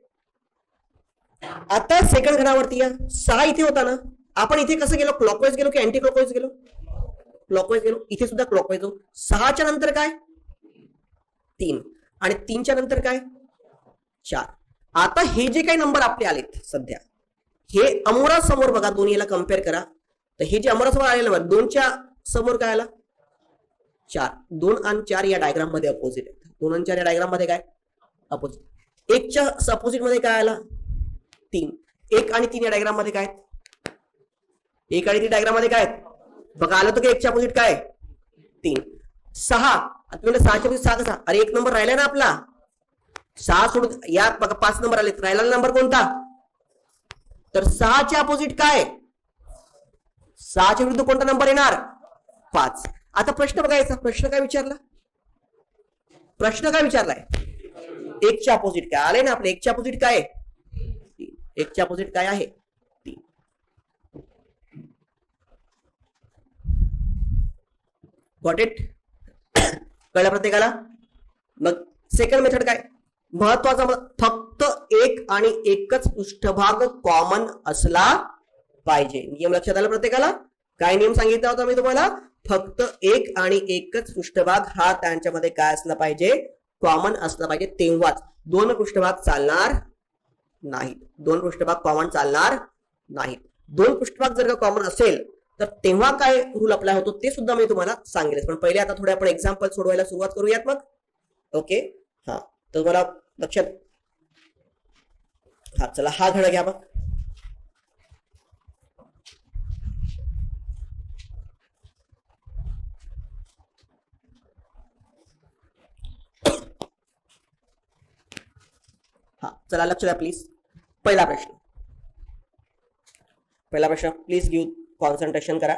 आता सेकंड घडावरती या. 6 इथे होता ना, आपण इथे कसं गेलो, क्लॉकवाईज गेलो की अँटी क्लॉकवाईज गेलो? क्लॉकवाईज गेलो. इथे सुद्धा क्लॉकवाईज जाऊ. 6च्या नंतर काय 3 आणि 3च्या नंतर काय 4. आता हे जे काही नंबर आपले आलेत सध्या, हे अमोरासमोर बघा, दोन्ही याला कम्पेअर करा. तर हे जे अमोरासमोर आलेलं बघा, 2च्या समोर काय आला 4. 2 आणि 4 या डायग्राम मध्ये अपोजिट आहेत. 2 आणि 4 या डायग्राम मध्ये काय अपोजिट. 1च्या अपोजिट मध्ये काय आला 3. 1 आणि 3 या डायग्राम मध्ये काय, 1 आणि 3 डायग्राम मध्ये काय बघा, आलं तर की 1च्या अपोजिट काय 3. 6 तुम्ही 6च्या अपोजिट 6 कसा, अरे 1 नंबर राहिला ना आपला. 6 सोडून या बघा 5 नंबर आले, राहिलेला नंबर कोणता? तर 6च्या अपोजिट काय, 6च्या विरुद्ध कोणता नंबर येणार 5. आता प्रश्न बघायचा, प्रश्न काय विचारला, प्रश्न काय विचारलाय, 1च्या अपोजिट काय आले ना आपले. 1च्या अपोजिट काय 1च्या अपोजिट काय आहे 3. Got it? कळलं प्रत्येकाला? मग सेकंड मेथड काय महत्वाचा, फक्त एक आणि एकच पृष्ठभाग कॉमन असला पाहिजे. नियम लक्षात आला प्रत्येकाला? काय नियम सांगितला होता मी तुम्हाला? फक्त एक आणि एकच पृष्ठभाग हा त्यांच्यामध्ये काय असला पाहिजे, कॉमन असला पाहिजे. तेव्हाच दोन पृष्ठभाग चालणार नाहीत. दोन पृष्ठभाग कॉमन चालणार नाहीत. दोन पृष्ठभाग जर का कॉमन असेल तर तेव्हा काय रूल अप्लाय होतो ते सुद्धा मी तुम्हाला सांगेल. पण पहिले आता थोडे आपण एक्झाम्पल सोडवायला सुरुवात करूयात मग. ओके, हा तर मला लक्षात, हा चला हा घड घ्या मग. हा चला लक्ष द्या प्लीज. पहिला प्रश्न प्लीज गिव्ह कॉन्सन्ट्रेशन करा.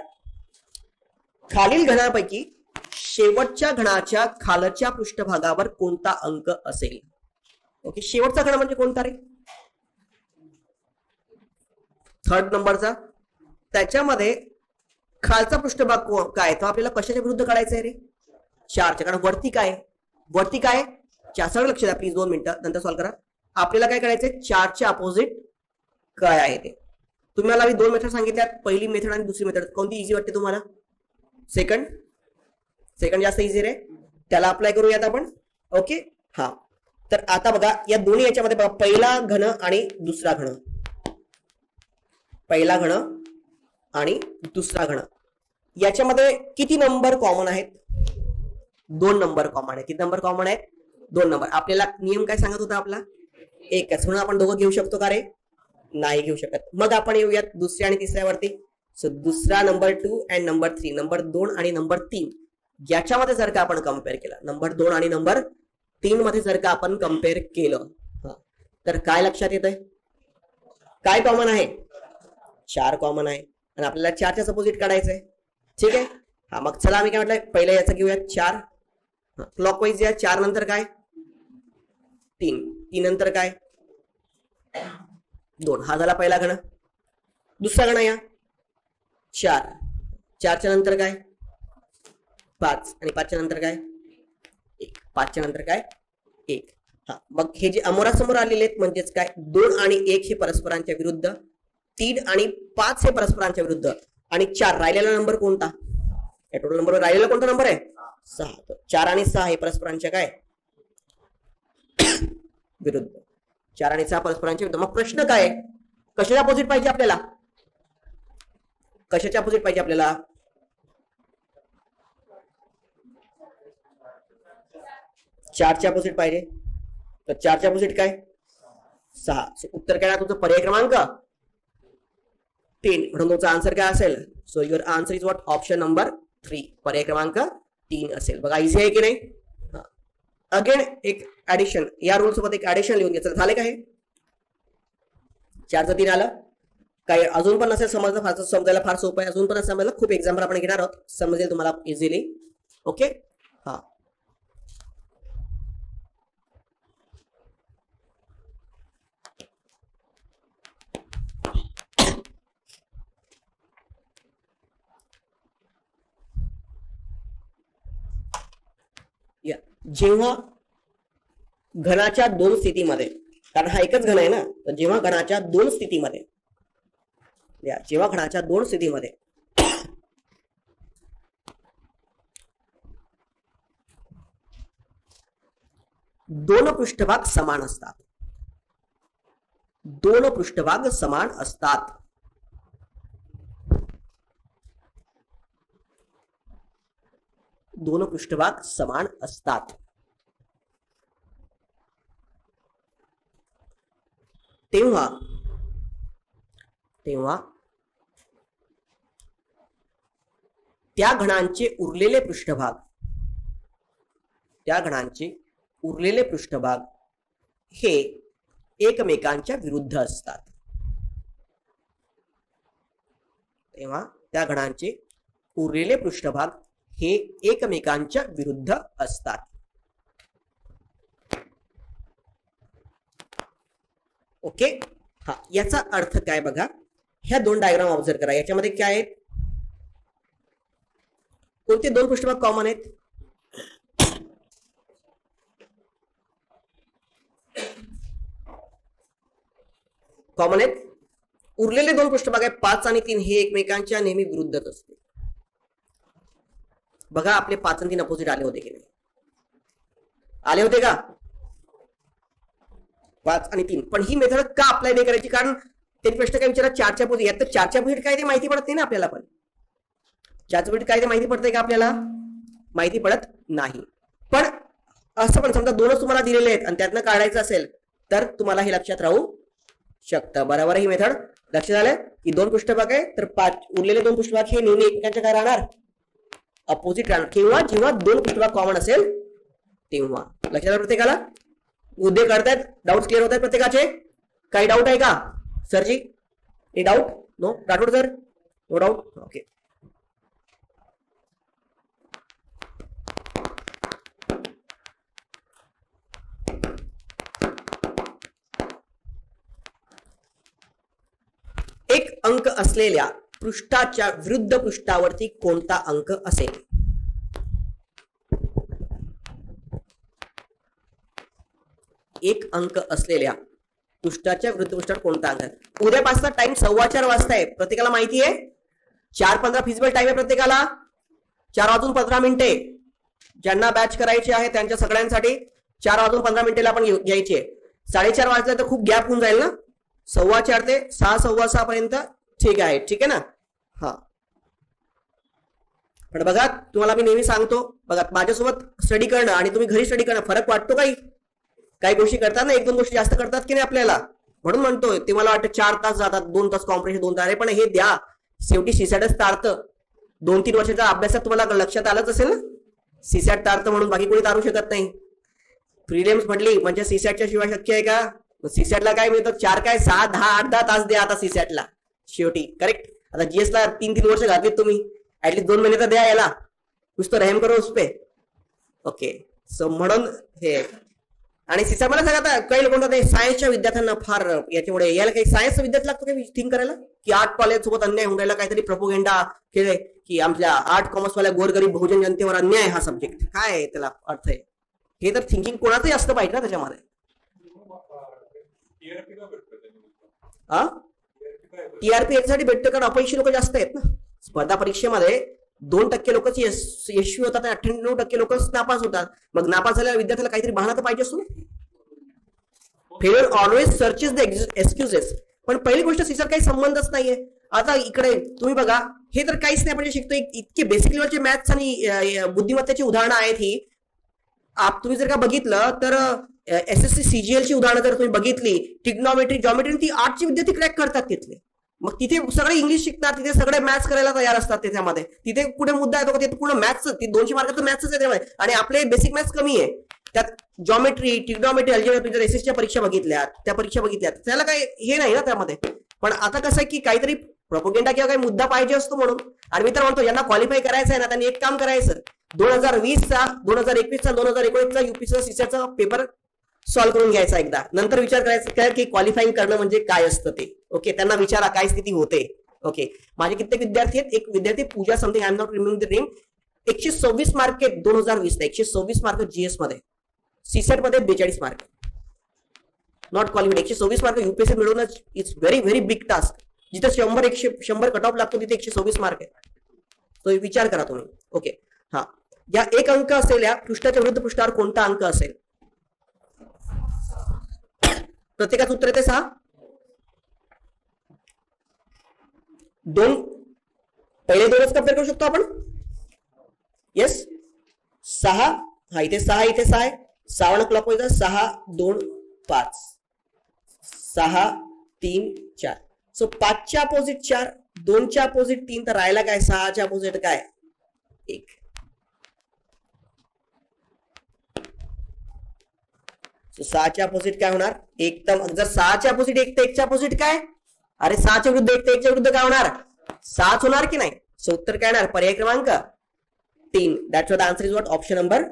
खालील घनापैकी शेवटच्या घनाच्या खालच्या पृष्ठभागावर कोणता अंक असेल? ओके, शेवटचा घन म्हणजे कोणता रे? थर्ड नंबरचा. त्याच्यामध्ये खालचा पृष्ठभाग काय, तो आपल्याला कशाच्या विरुद्ध काढायचा आहे रे? 4च्या. कारण वरती काय, वरती काय 4. सगळं लक्ष द्या प्लीज, 2 मिनिटं नंतर सॉल्व्ह करा. आपल्याला काय करायचंय, 4च्या अपोजिट काय आहे ते. तुम्हाला मी 2 मेथड सांगितल्यात, पहिली मेथड आणि दुसरी मेथड. कोणती इझी वाटते तुम्हाला? सेकंड जास्त इझी रे, त्याला अप्लाय करूयात आपण. ओके, हा तर आता बघा या दोन्ही याच्यामध्ये बघा, पहिला घन आणि दुसरा घन, पहिला घन आणि दुसरा घन याच्यामध्ये किती नंबर कॉमन आहेत? 2 नंबर कॉमन आहेत. किती नंबर कॉमन आहेत? 2 नंबर. आपल्याला नियम काय सांगत होता आपला? एकच. म्हणून आपण दोघं घेऊ शकतो का रे? नाही घेऊ शकत. मग आपण येऊयात दुसऱ्या आणि तिसऱ्यावरती. सो दुसरा नंबर 2 अँड नंबर 3, नंबर 2 आणि नंबर 3 याच्यामध्ये जर का आपण कम्पेअर केलं, नंबर 2 आणि नंबर 3 मध्ये जर का आपण कम्पेअर केलं, तर काय लक्षात येत आहे? काय कॉमन आहे? 4 कॉमन आहे आणि आपल्याला 4च्या अपोजिट काढायचंय. ठीक आहे, हा मग चला आम्ही काय म्हटलंय, पहिलं याचं घेऊया 4. क्लॉकवाईज या. 4 नंतर काय तीन नंतर काय 2, हा झाला पहिला घन. दुसरा घन या 4, 4च्या नंतर काय 5 आणि 5च्या नंतर काय 1, 5च्या नंतर काय 1. हा मग हे जे अमोरासमोर आलेले आहेत म्हणजेच काय 2 आणि 1 हे परस्परांच्या विरुद्ध, 3 आणि 5 हे परस्परांच्या विरुद्ध आणि 4 राहिलेला नंबर कोणता, या टोटल नंबरवर राहिलेला कोणता नंबर आहे 6. 4 आणि 6 हे परस्परांच्या काय विरुद्ध, 4 आणि 6 परस्परांच्या विरुद्ध. मग प्रश्न काय कशाच्या अपोजिट पाहिजे आपल्याला, कशाच्या अपोजिट पाहिजे आपल्याला 4च्या अपोजिट पाहिजे. तर 4च्या अपोजिट काय 6. उत्तर काय तुमचं पर्याय क्रमांक 3. म्हणून तुमचा आन्सर काय असेल, so your answer is what option number 3, पर्याय क्रमांक 3 असेल. बघा इझी आहे की नाही. अगेन एक ऍडिशन, या रूल सोबत एक ऍडिशन लिहून घ्यायचं. झाले का हे 4चं 3 आलं. काही अजून पण नसेल समजलं, फार समजायला फार सोपं आहे. अजून पण समजायला खूप एक्झाम्पल आपण घेणार आहोत, समजेल तुम्हाला इझिली. ओके हा जेव्हा घनाच्या 2 स्थितीमध्ये, कारण हा एकच घन आहे ना, तर जेव्हा घनाच्या 2 स्थितीमध्ये, जेव्हा घनाच्या 2 स्थितीमध्ये दोन पृष्ठभाग समान असतात, दोन पृष्ठभाग समान असतात, दोन पृष्ठभाग समान असतात, तेव्हा त्या घनांचे उरलेले पृष्ठभाग, त्या घनांचे उरलेले पृष्ठभाग हे एकमेकांच्या विरुद्ध असतात. तेव्हा त्या घनांचे उरलेले पृष्ठभाग हे एकमेकांच्या विरुद्ध असतात. ओके हा याचा अर्थ काय बघा, ह्या 2 डायग्राम ऑब्झर्व करा. याच्यामध्ये काय आहेत, कोणते 2 पृष्ठभाग कॉमन आहेत, कॉमन आहेत. उरलेले 2 पृष्ठभाग आहेत 5 आणि 3, हे एकमेकांच्या नेहमी विरुद्धच असते. बघा आपले 5 आणि 3 अपोजिट आले होते की नाही, आले होते का 5 आणि 3. पण ही मेथड का अप्लाय नाही करायची, कारण ते प्रश्न काय विचारा 4च्या अपोजिट, यात तर 4च्या अपोजिट काय ते माहिती पडत नाही ना आपल्याला. पण 4च्या अपोजिट काय ते माहिती पडतंय का आपल्याला, माहिती पडत नाही. पण असं पण समजा 2च तुम्हाला दिलेले आहेत आणि त्यातनं काढायचं असेल तर तुम्हाला हे लक्षात राहू शकतं. बरोबर ही मेथड लक्षात आलं की 2 पृष्ठभाग आहे तर 5 उरलेले 2 पृष्ठभाग हे नेहमी एकमेकांच्या काय राहणार, अपोजिट राहणार. किंवा जेव्हा 2 पृष्ठभाग कॉमन असेल तेव्हा. लक्षात आलं प्रत्येकाला, मुद्दे कळतायत, डाऊट क्लिअर होत आहेत प्रत्येकाचे. काही डाऊट आहे का सरजी, a doubt, no Rathod sir, no doubt. Okay एक अंक असलेल्या पृष्ठाच्या विरुद्ध पृष्ठावरती कोणता अंक असेल, एक अंक असलेल्या पृष्ठाच्या विरुद्ध पृष्ठावर कोणता अंक आहे. उद्यापासून टाइम 4:15 वाजता आहे, प्रत्येकाला माहिती आहे. 4:15 फिजिबल टाइम आहे प्रत्येकाला, 4:15 ज्यांना बॅच करायचे आहे त्यांच्या सगळ्यांसाठी 4:15 आपण घ्यायचे. 4:30 वाजता तर खूप गॅप होऊन जाईल ना, 4:15 ते 6, 6:15 पर्यंत ठीक आहे. ठीक आहे ना. हा पण बघा तुम्हाला मी नेहमी सांगतो, बघा माझ्यासोबत स्टडी करणं आणि तुम्ही घरी स्टडी करणं फरक वाटतो काही, काही गोष्टी करतात ना, 1-2 गोष्टी जास्त करतात की नाही आपल्याला, म्हणून म्हणतोय. ते मला वाटतं 4 तास जातात, 2 तास कॉम्प्रेशन, 2 तास, पण हे द्या शेवटी सीसॅटच तारतं. 2-3 वर्षाच्या अभ्यासात तुम्हाला लक्षात आलंच असेल ना, सीसॅट तारतं म्हणून बाकी कोणी तारू शकत नाही. प्रिलिम्स म्हटली म्हणजे सीसॅटच्या शिवाय शक्य आहे का. सीसॅटला काय मिळतं, 4 काय 6, 10, 8-10 तास द्या आता सीसॅटला शेवटी. करेक्ट. आता जीएसला 3-3 वर्ष घातलीत तुम्ही, ऍटलीस्ट 2 महिने तर द्या याला, नुसतं रहम करो उस पे. ओके सो म्हणून हे आणि सीसर मला सांगा, आता काही लोक म्हणतात सायन्सच्या विद्यार्थ्यांना फार याच्यामुळे यायला काही सायन्सचा विद्यार्थी लागतो काही थिंक करायला की आर्ट कॉलेज सोबत अन्याय होऊन राहिला, काहीतरी प्रोपोगेंडा केले की आमच्या आर्ट कॉमर्सवाल्या गोरगरीब बहुजन जनतेवर अन्याय हा सब्जेक्ट. काय त्याला अर्थ आहे? हे तर थिंकिंग कोणाचंही असतं पाहिजे ना त्याच्यामध्ये. टीआरपी याच्यासाठी भेटतं कारण अपयशी लोक जास्त आहेत ना स्पर्धा परीक्षेमध्ये. 2% लोकच यशस्वी होतात आणि 98% लोक नापास होतात. मग नापास झालेल्या विद्यार्थ्याला काहीतरी बहाणा तर पाहिजे असतो ना. Failure always searches the excuses. पण पहिली गोष्ट सीसर काही संबंधच नाहीये. आता इकडे तुम्ही बघा, हे तर काहीच नाही. आपण जे शिकतो इतके बेसिक लेवलचे मॅथ्स आणि बुद्धिमत्तेची उदाहरणं आहेत ही. तुम्ही जर का बघितलं तर SSC CGL ची उदाहरणं जर तुम्ही बघितली, ट्रिग्नॉमेट्री जॉमेट्री, ती आर्टची विद्यार्थी क्रॅक करतात तिथले. मग तिथे सगळे इंग्लिश शिकतात, तिथे सगळे मॅथ्स करायला तयार असतात त्याच्यामध्ये. तिथे कुठे मुद्दा येतो का? तिथे पूर्ण मॅथ्स, 200 मार्काचं मॅथ्सच आहे त्यामध्ये. आणि आपले बेसिक मॅथ्स कमी आहे त्यात. जॉमेट्री, ट्रिग्नॉमेट्री, अल्जेब्रा, जर SSCच्या परीक्षा बघितल्या, त्या परीक्षा बघितल्यात, त्याला काही हे नाही ना त्यामध्ये. पण आता कसं आहे की काहीतरी प्रोपोगेंडा किंवा काही मुद्दा पाहिजे असतो म्हणून. आणि मी तर म्हणतो यांना क्वालिफाय करायचं आहे ना, त्यांनी एक काम करायचं, 2020चा 2021चा 2019चा युपीचा सीसरचा पेपर सॉल्व्ह करून घ्यायचा एकदा. नंतर विचार करायचा की क्वालिफाईंग करणं म्हणजे काय असतं ते. ओके, त्यांना विचारा काय स्थिती होते. ओके, माझे कित्येक विद्यार्थी आहेत. एक विद्यार्थी Puja something, I am not remembering the name, 126 mark 2020ला 126 मार्क जीएस मध्ये, सीसेट मध्ये 42 mark, not qualified. 126 mark UPSC मिळवणं it's very very big task. जिथे 100 कट ऑफ लागतो तिथे 126 मार्क आहे. तो विचार करा तुम्ही. ओके, हा, या एक अंक असेल, या पृष्ठाच्या विरुद्ध पृष्ठावर कोणता अंक असेल? प्रत्येकाचं उत्तर येते 6. 2 पहिले 2च कम्पेअर करू शकतो आपण. येस, 6, हा इथे 6, इथे 6 आहे. 6 क्लॉकवाईज 6 2 5, 6 3 4. सो 5च्या अपोजिट 4, 2च्या अपोजिट 3, तर राहिला काय? 6च्या अपोजिट काय? 1. सो 6च्या अपोजिट काय होणार? 1. तर जर 6च्या अपोजिट 1 तर 1च्या अपोजिट काय? अरे 6च्या विरुद्ध 1 तर 1च्या विरुद्ध काय होणार? 6च होणार की नाही? सो उत्तर काय येणार? पर्याय क्रमांक 3. That's what the answer is what option number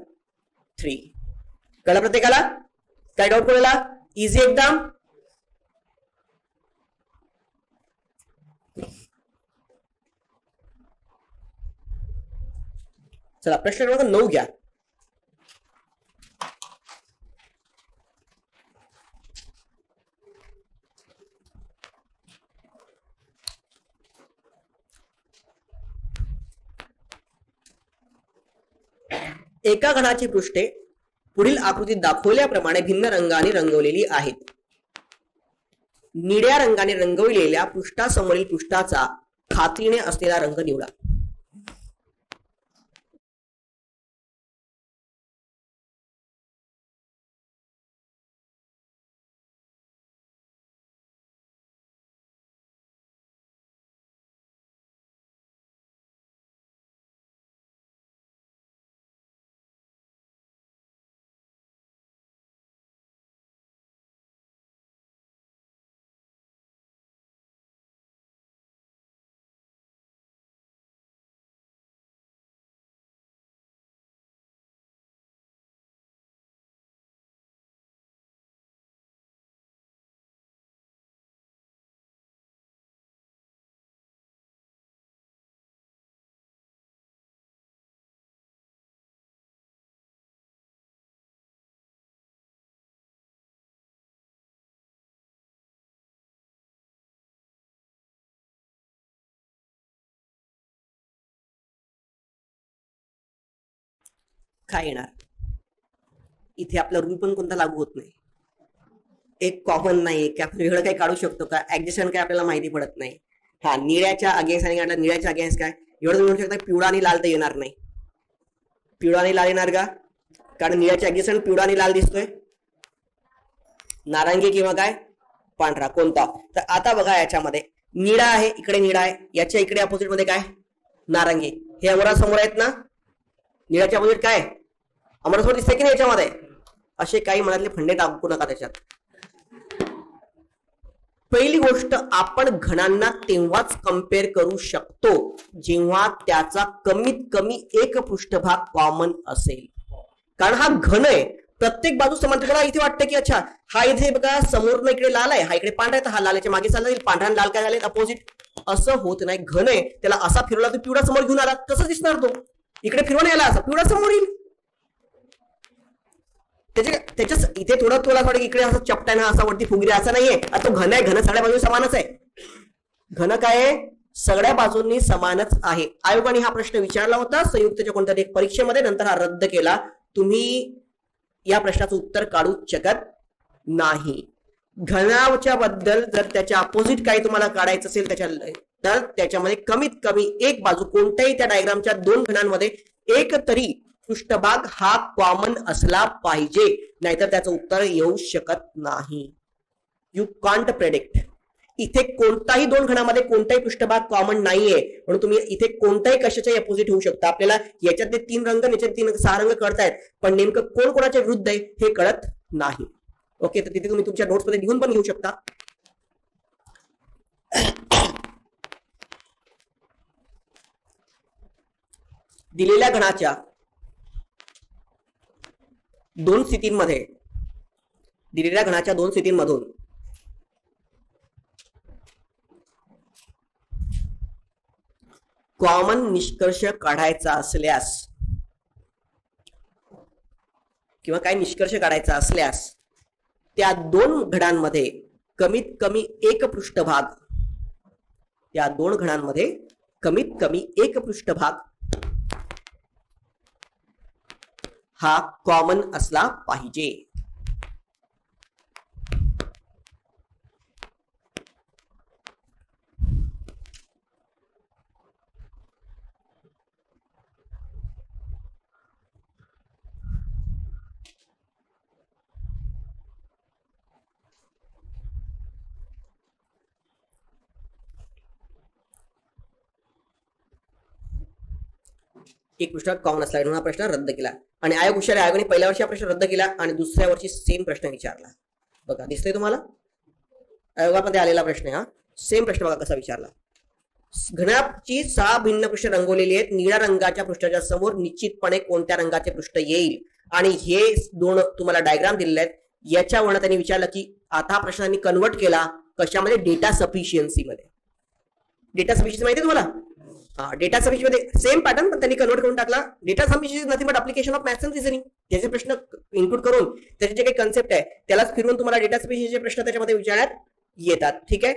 3. कळलं प्रत्येकाला? काय डाऊट कोणाला? इझी एकदम. चला प्रश्न क्रमांक 9 घ्या. एका घनाची पृष्ठे पुढील आकृतीत दाखवल्याप्रमाणे भिन्न रंगाने रंगवलेली आहेत. निळ्या रंगाने रंगवलेल्या पृष्ठासमोरील पृष्ठाचा खात्रीने असलेला रंग निवडा. काय येणार? इथे आपला रूल पण कोणता लागू होत नाही. एक कॉमन नाही की आपण वेगळं काही काढू शकतो का? ऍडजस्टमेंट काय आपल्याला माहिती पडत नाही. हा, निळ्याच्या अगेन्स्ट आणि काढला, निळ्याच्या अगेन्स्ट काय एवढं तुम्ही म्हणू शकता. पिवळा आणि लाल तर येणार नाही. पिवळा आणि लाल येणार का? कारण निळ्याच्या अगेन्स्ट पिवळा आणि लाल दिसतोय. नारंगी किंवा काय पांढरा कोणता? तर आता बघा याच्यामध्ये निळा आहे, इकडे निळा आहे, याच्या इकडे अपोजिट मध्ये काय? नारंगी. हे अमरासमोर आहेत ना. निळ्याच्या अपोजिट काय? अमरासमोर दिसते की नाही याच्यामध्ये? असे काही मनातले फंडे टाकू नका त्याच्यात. पहिली गोष्ट, आपण घनांना तेव्हाच कम्पेअर करू शकतो जेव्हा त्याचा कमीत कमी एक पृष्ठभाग कॉमन असेल. कारण हा घन आहे, प्रत्येक बाजू समान. तुम्हाला इथे वाटतं की अच्छा हा इथे बघा समोरनं इकडे लाल आहे, हा इकडे पांढरा आहे, तर हा लालाच्या मागे चालला जाईल, पांढरा लाल काय झाले अपोजिट. असं होत नाही. घन आहे त्याला असा फिरवला तर पिवळा समोर घेऊन आला, कसं दिसणार तो. इकडे फिरवून यायला असा पिवळा समोर येईल. त्याच्याच इथे थोडं तुला थोडं इकडे असं चपटा ना असा वरती फुगरी असा नाहीये. तो घन आहे, घन सगळ्या बाजू समानच आहे. घन काय आहे, सगळ्या बाजूंनी समानच आहे. आयोगाने हा प्रश्न विचारला होता संयुक्तच्या कोणत्या एक परीक्षेमध्ये, नंतर हा रद्द केला. तुम्ही या प्रश्नाचं उत्तर काढू शकत नाही. घनाच्या बद्दल जर त्याच्या अपोजिट काही तुम्हाला काढायचं असेल तर त्याच्यामध्ये कमीत कमी एक बाजू कोणत्याही त्या डायग्रामच्या दोन घनांमध्ये एक तरी पृष्ठभाग हा कॉमन असला पाहिजे, नाहीतर त्याचं उत्तर येऊ शकत नाही. You can't predict. इथे कोणताही दोन घनामध्ये कोणताही पृष्ठभाग कॉमन नाहीये, म्हणून तुम्ही इथे कोणताही कशाच्याही अपोजिट होऊ शकता. आपल्याला याच्यातले 3 रंग याच्यात 6 रंग कळतायत, पण नेमकं कोण कोणाच्या विरुद्ध आहे हे कळत नाही. ओके, तर तिथे तुम्ही तुमच्या नोट्स मध्ये लिहून पण घेऊ शकता. दिलेल्या घनाच्या दोन स्थितींमधून कॉमन निष्कर्ष काढायचा असल्यास किंवा काय निष्कर्ष काढायचा असल्यास त्या दोन घडांमध्ये कमीत कमी एक पृष्ठभाग, त्या दोन घडांमध्ये कमीत कमी एक पृष्ठभाग हा कॉमन असला पाहिजे. एक पृष्ठ कॉमन असला म्हणून हा प्रश्न रद्द केला. आणि आयोग हुशार आहे, आयोगाने पहिल्या वर्षी हा प्रश्न रद्द केला आणि दुसऱ्या वर्षी सेम प्रश्न विचारला. बघा दिसतोय तुम्हाला, आयोगामध्ये आलेला प्रश्न हा सेम प्रश्न बघा कसा विचारला. घनाची 6 भिन्न पृष्ठ रंगवलेली आहेत. निळ्या रंगाच्या पृष्ठाच्या समोर निश्चितपणे कोणत्या रंगाचे पृष्ठ येईल, आणि हे दोन तुम्हाला डायग्राम दिलेले आहेत. याच्यावरून त्यांनी विचारलं की आता हा प्रश्न त्यांनी कन्वर्ट केला कशामध्ये, डेटा सफिशियन्सी मध्ये. डेटा सफिशियन्सी माहिती तुम्हाला, डेटा सफिशियन्सी मध्ये सेम पॅटर्न पण त्यांनी कन्वर्ट करून टाकला. Data sufficiency nothing but application of maths and reasoning. त्याचे प्रश्न इन्क्लूड करून त्याचे जे काही कन्सेप्ट आहे त्यालाच फिरवून तुम्हाला डेटा सफिशियन्सीचे प्रश्न त्याच्यामध्ये विचारण्यात येतात. ठीक आहे.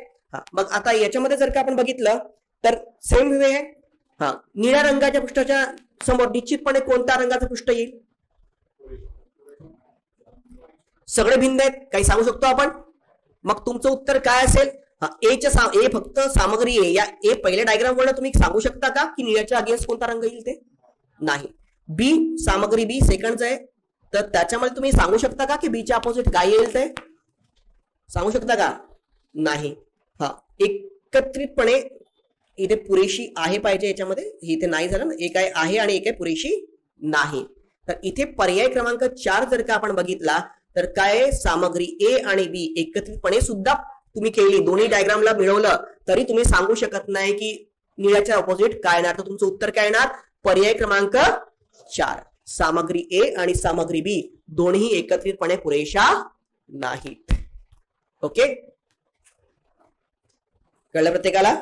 मग आता याच्यामध्ये जर का आपण बघितलं तर सेम वे आहे. निळ्या रंगाच्या पृष्ठाच्या समोर निश्चितपणे कोणत्या रंगाचं पृष्ठ येईल. सगळे भिन्न आहेत, काही सांगू शकतो आपण. मग तुमचं उत्तर काय असेल. ए फक्त सामग्री ए, या ए पहिल्या डायग्राम वरून तुम्ही सांगू शकता का की निळ्याच्या अगेन्स्ट कोणता रंग येईल ते. नाही. बी सामग्री बी सेकंडच आहे, तर त्याच्यामध्ये तुम्ही सांगू शकता का की बीच्या अपोजिट काय येईल ते सांगू शकता का. नाही. एकत्रितपणे इथे पुरेशी आहे पाहिजे, याच्यामध्ये इथे नाही झालं ना, एक आहे आणि एक आहे पुरेशी नाही. तर इथे पर्याय क्रमांक 4 जर का आपण बघितला तर काय, सामग्री ए आणि बी एकत्रितपणे सुद्धा तुम्ही केली, दोन्ही डायग्रामला मिळवलं तरी तुम्ही सांगू शकत नाही की निळ्याच्या ऑपोजिट काय येणार. तर तुमचं उत्तर काय येणार, पर्याय क्रमांक 4. सामग्री ए आणि सामग्री बी दोन्ही एकत्रितपणे पुरेशा नाहीत. ओके, कळलं प्रत्येकाला.